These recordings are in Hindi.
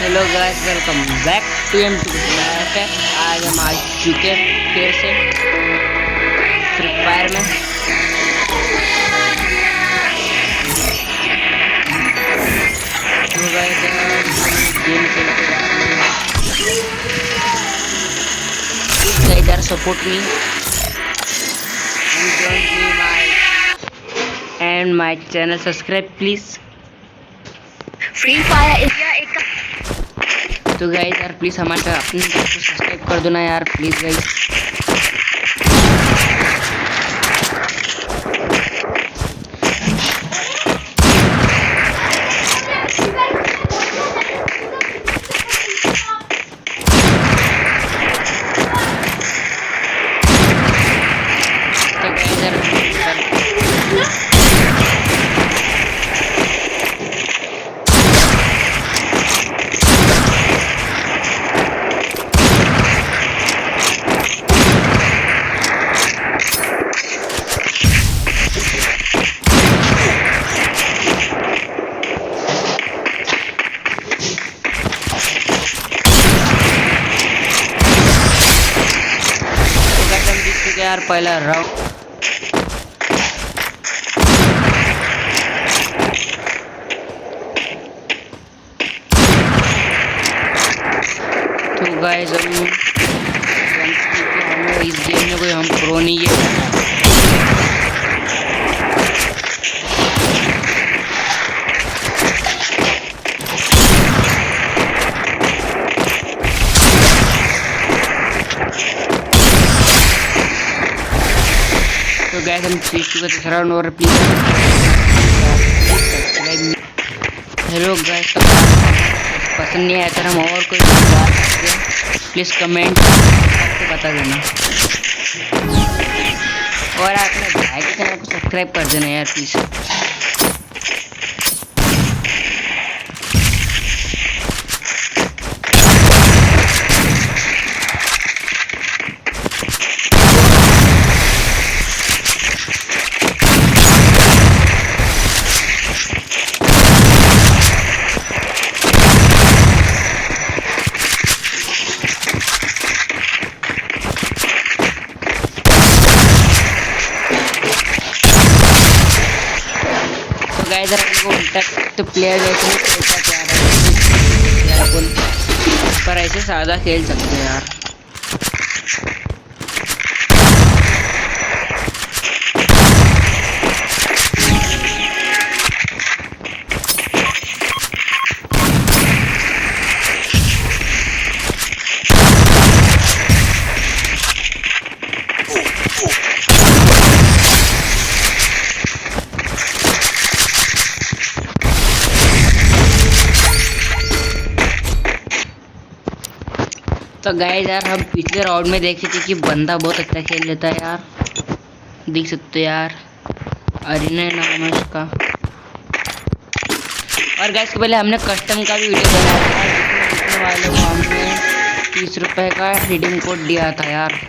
Hello guys, welcome back to M2 पे। आज हम आ चुके फिर से फ्री फायर में। तो गाइस गेम खेलते हैं, support me and my channel subscribe please. Free fire India एक तो गाइस यार प्लीज हमारे अपने चैनल को सब्सक्राइब कर दो ना यार, प्लीज गाइस। यार पहला राउंड तो गाइस हम इस गेम में कोई हम प्रो नहीं है। तो गाइस हम सीख चुके थे राउंड और प्लीज सब्सक्राइब। हेलो गाइस, पसंद नहीं आया तो हम और कोई प्लीज कमेंट करके बता देना और अपने भाई के चैनल को सब्सक्राइब कर देना यार प्लीज। गाइस हमको उल्टा तो प्लेयर जैसे पर ऐसे सादा खेल सकते हैं यार। तो गाइस यार हम पिछले राउंड में देखे थे कि बंदा बहुत अच्छा खेल लेता है यार, देख सकते हो यार, अरिना नाम है उसका। और गाइस पहले हमने कस्टम का भी वीडियो बनाया था जिसमें वाले को हमने 30 रुपए का रिडीम कोड दिया था यार।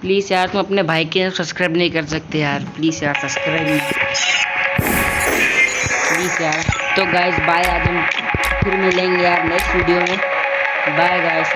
प्लीज यार तुम अपने भाई के सब्सक्राइब नहीं कर सकते यार, प्लीज यार सब्सक्राइब प्लीज यार। तो गाइस बाय, आज हम फिर मिलेंगे यार नेक्स्ट वीडियो में। Bye guys.